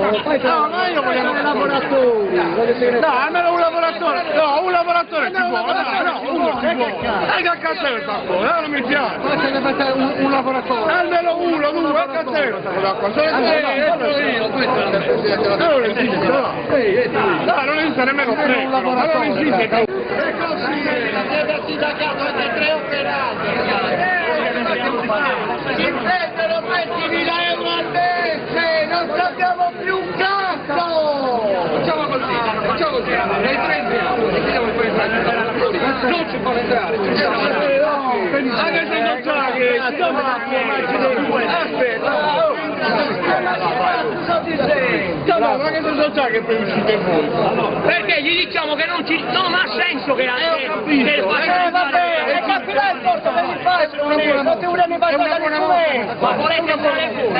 No, ma io voglio un lavoratore. No, almeno un lavoratore. No, un lavoratore ci vuole. No, uno ci vuole. E che cazzo sta qua? Non mi piace. Fatene mettere un lavoratore. Almeno uno, due, a cazzo io. No, non esiste nemmeno tre. Ma non esiste. E così il sindacato è di 3 operati. Ci prendono 20.000 euro al mese, non sappiamo più un cazzo! Facciamo così, dai 30 non ci può entrare, anche se non sa che no, ma che non sa che poi uscite voi? Perché gli diciamo che non ha senso che vabbè, capirà il porto per il facile, non ti vuole mi fare dare il ma volete entrare Non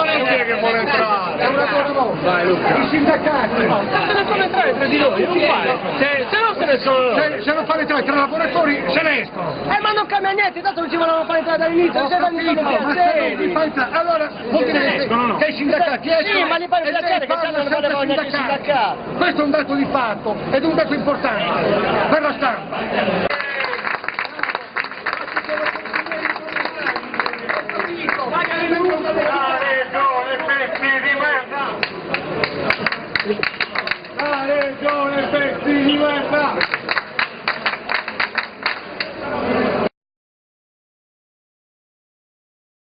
è chi che vuole entrare? è una cosa vostra. Vai Luca. I sindacati. non come entrare tra di noi, non vale. Se no se ne sono... Se non fanno entrare 3 lavoratori se ne escono. ma non cambia niente, tanto non ci volevano fare entrare dall'inizio, Ho capito, ma se non vi fa entrare, allora vuol dire che i sindacati escono sì, ma li fanno piacere che sanno non fare voglia di sindacati. Questo è un dato di fatto ed è un dato importante per la stampa. Ma che